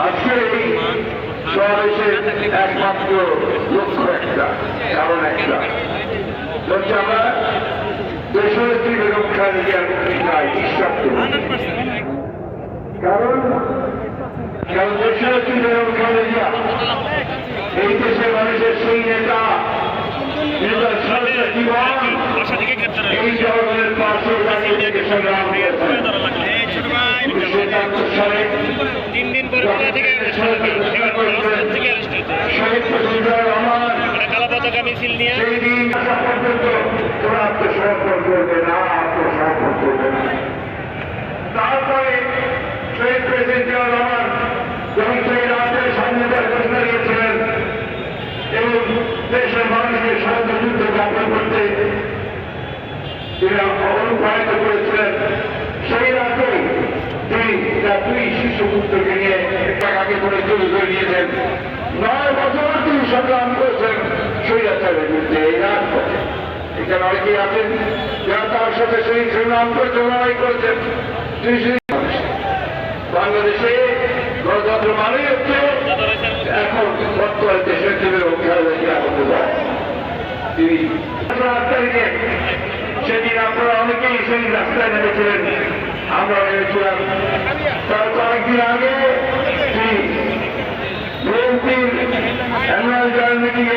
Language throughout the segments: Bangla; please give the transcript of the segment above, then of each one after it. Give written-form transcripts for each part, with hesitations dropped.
আজকে এই সমাবেশের একমাত্র লক্ষ্য একটা, কারণ একটা হচ্ছে আমরা দেশনেত্রী বেগম খালেদা জিয়ার মুক্তি চাই নিঃস্বার্থ। কারণ দেশনেত্রী বেগম খালেদা জিয়া এই দেশের মানুষের সেই নেতা, জীবন এই জনগণের পাশে দাঁড়িয়ে সংগ্রাম করেছেন। 1971 সালে শহীদ মুজিবুর রহমান সেই দিন আসা পর্যন্ত ওরা আত্মসমর্পণ করবে না, আত্মসমর্পণ করবে না। তারপরে শহীদ প্রেসিডেন্ট জিয়াউর রহমান যখন সেই রাজ্যের স্বাধীনতার ঘোষণা দিয়েছিলেন এবং দেশের মানুষের স্বাধীনতা যুদ্ধ যাপন করতে তিনি অনুপ্রাণিত করেছিলেন, সেই রাতে তিনি তার দুই শিশু পুত্রকে নিয়ে টাকাকে করে চুরি করে নিয়েছেন। 9 বছর তিনি সংগ্রাম করেছেন স্বৈরাচারের বিরুদ্ধে এই রাজপথে। এখানে অনেকেই আছেন যারা তার সাথে সেই সংগ্রাম করতে লড়াই করেছেন। বাংলাদেশে গণতন্ত্র মানেই হচ্ছে এখন বর্তমান দেশের থেকে খেলা হতে যায়। তিনি 8 তারিখে সেদিন আপনারা অনেকেই সেই রাস্তায় নেমেছিলেন, আমরা নেমেছিলাম। তার কয়েকদিন আগে তিনি বিএনপির অ্যানুয়াল জয়েন্ট মিটিংয়ে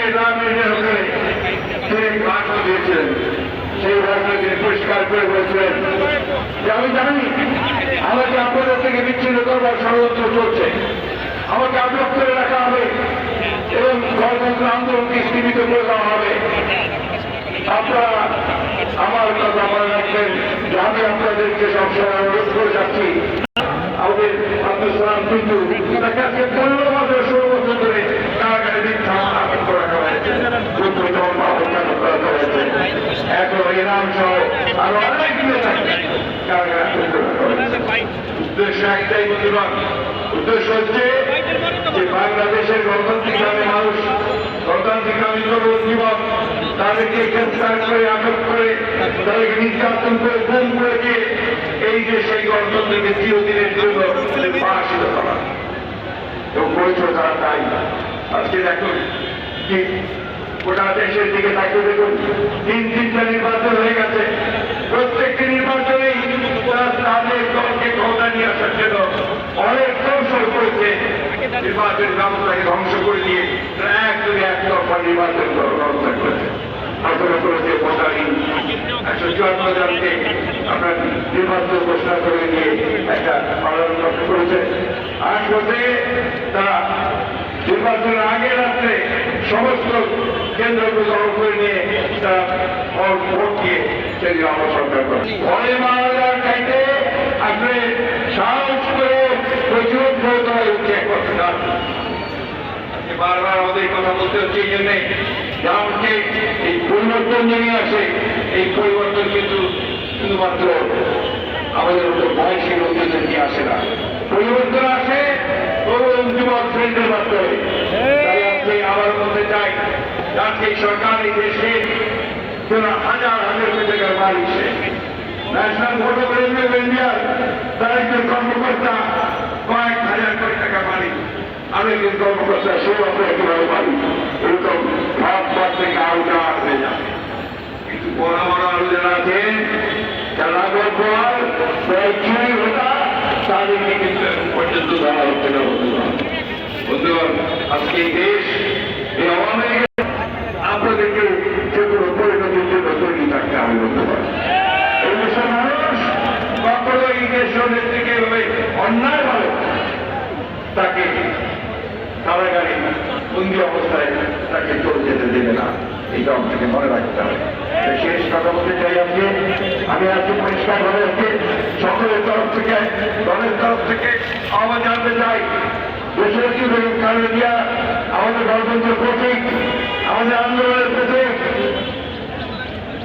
তিনি ভাষণ দিয়েছিলেন। সেই ভাষণে তিনি পরিষ্কার করে বলেছিলেন যে আমি জানি আমাকে আপনাদের থেকে বিচ্ছিন্ন করবার ষড়যন্ত্র চলছে, আমাকে আটক করে রাখা হবে এবং গণতন্ত্র আন্দোলনকে স্থগিত করে দেওয়া হবে। আপনারা আমার কথা মনে রাখবেন যে আমি আপনাদেরকে সবসময় অনুরোধ করে যাচ্ছি, আমাদের আব্দুল সালাম কিন্তু তাকে আজকে 15 বছর 16 বছর ধরে কারাগারে মিথ্যা আটক করে রাখা হয়েছে, এখন ইরান সহ আরো অনেক কারাগারে আটক করে রাখা হয়েছে। উদ্দেশ্য একটাই বন্ধুগণ, উদ্দেশ্য হচ্ছে যে বাংলাদেশের গণতান্ত্রিকভাবে মানুষ, গণতান্ত্রিকভাবে জীবন তাদেরকে গ্রেফতার করে আটক করে তাদেরকে নির্যাতন করে গুম করে দিয়ে এই যে সেই গণতন্ত্রকে চিরদিনের জন্য পরাজিত করা এবং করেছিল তারা তাই। আজকে দেখুন কি গোটা দেশের দিকে তাকিয়ে দেখুন, 3টা নির্বাচন হয়ে গেছে। প্রত্যেকটি নির্বাচনেই তারা তাদের দলকে ক্ষমতা নিয়ে আসার জন্য অনেক কৌশল করেছে। নির্বাচন ব্যবস্থাকে ধ্বংস করে দিয়ে একতরফা নির্বাচন ব্যবস্থা করেছে। ঘোষণা করেছে ভোটারহীন 154 জনকে আপনার নির্বাচন ঘোষণা করে দিয়ে একটা পালন করেছে। আজ বলতে তারা নির্বাচনের আগে রাত্রে সমস্ত কেন্দ্রগুলো দখল করে নিয়ে তারা ভোট দিয়ে সেদিকে অবসরকার করে। ভয়ে মারা যাওয়ার চাইতে আসলে সাহস করে প্রচুর ভোট হচ্ছে এক কথা। বারবার আমাদের কথা বলতে হচ্ছে এই জন্যে যে এই পরিবর্তন নিয়ে আসে, এই পরিবর্তন কিন্তু শুধুমাত্র আমাদের মতো বয়সী লোকদের নিয়ে আসে না, পরিবর্তন আসে তরুণ যুবক শ্রেণীদের মাধ্যমে। তাই আজকে আবার বলতে চাই, আজকে সরকার এই দেশে হাজার হাজার কোটি টাকার মালিক, national board of revenue of ইন্ডিয়ার তার একজন কর্মকর্তা কয়েক হাজার কোটি টাকার মালিক, আরেকজন কর্মকর্তা সেও আপনার একেবারে মালিক। এরকম ভারত থেকে আলোচনা হয়ে যাবে, কিন্তু বড় বড় আলোচনা আছে যারা পর চুরি হতা তাদেরকে কিন্তু এখন পর্যন্ত ধরা হচ্ছে না। বন্ধুগণ, আজকে এই দেশ এই আওয়ামী লীগের আপনাদেরকে যে কোনো পরিণতির জন্য তৈরি থাকতে হবে। বন্ধুগণ, এই দেশের মানুষ কখনো এই দেশের নেত্রীকে এভাবে অন্যায় ভাবে তাকে কারাগারে বন্দি অবস্থায় তাকে চলে যেতে দেবে না, এইটা আমাকে মনে রাখতে হবে। শেষ কথা বলতে চাই, আমি আজকে পরিষ্কার ভাবে আজকে সকলের তরফ থেকে, দলের তরফ থেকে আহ্বান জানাতে চাই, দেশের কি বেগম খালেদা জিয়া আমাদের গণতন্ত্রের প্রতীক, আমাদের আন্দোলনের প্রতীক,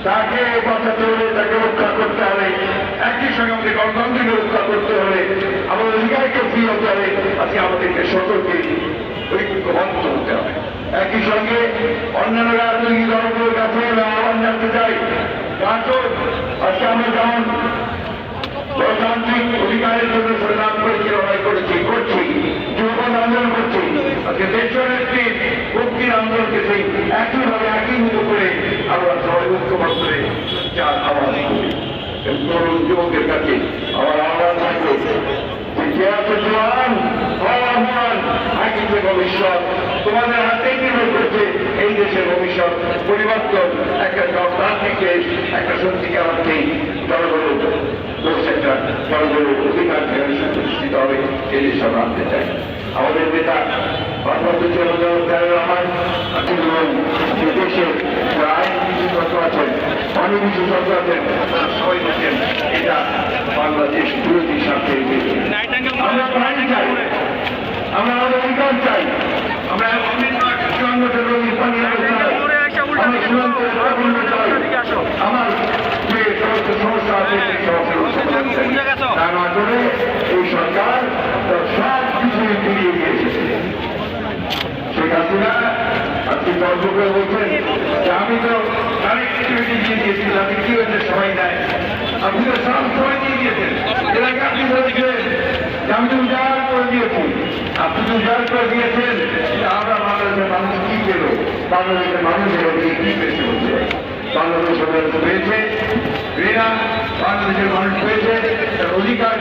তাকে বাঁচাতে হলে তাকে রক্ষা করতে হবে। একই সঙ্গে আমাদের গণতন্ত্রকে রক্ষা করতে হলে আমাদের অধিকারকে ফ্রি হতে হবে। আজকে আমাদেরকে সকলকে ঐক্যবদ্ধ হতে হবে। একই সঙ্গে অন্যান্য রাজনৈতিক দলগুলোর কাছে আহ্বান জানতে চাই, আজকে আমরা যেমন গণতান্ত্রিক অধিকারের জন্য সংগ্রাম করেছি, লড়াই করেছি, করছি, যুব চার আওয়াজ করি। তরুণ যুবকের কাছে আমার আহ্বান থাকবে, কে আছে জোয়ান, আহ্বান, আকিতে ভবিষ্যৎ তোমাদের হাতেই নির্ভর করছে এই দেশের ভবিষ্যৎ পরিবর্তন, একটা গণতান্ত্রিক দেশ, একটা সত্যিকার অর্থে জনগণের দোষ, একটা জনগণের অধিকার প্রতিষ্ঠিত হবে এই দেশ আমরা আনতে চাই। আমাদের নেতা ভারপ্রাপ্ত চেয়ারম্যান রহমান দেশে আইন বিশেষজ্ঞ আছেন, মানব বিশেষজ্ঞ আছেন, তারা সবাই বলছেন এটা বাংলাদেশ বিরোধী স্বার্থে। আমরা প্রাণী চাই, আমরা আমাদের অধিকার চাই, আমরা চুয়ান্নটা রোগী পানীয় চাই, আমরা সীমান্তের প্রাবল্য চাই, আমার যে সমস্ত সমস্যা আছে সেই সমস্যার তা না করে এই সরকার তার সব কিছুই ফিরিয়ে দিয়েছে। শেখ হাসিনা আপনি গর্ব করে বলছেন যে আমি তো কানেক্টিভিটি দিয়ে দিয়েছি, আপনি কি হয়েছে সবাই দেয়, আপনি তো সব সময় দিয়ে দিয়েছেন। এর আগে আপনি বলেছিলেন যে আমি তো উজাড় করে দিয়েছি, আপনি তো উজাড় করে দিয়েছেন, আমরা বাংলাদেশের মানুষ কি পেল, বাংলাদেশের মানুষ এর দিয়ে কি পেয়েছে বলতে বাংলাদেশের মানুষ পেয়েছে, বাংলাদেশের মানুষ পেয়েছে তার অধিকার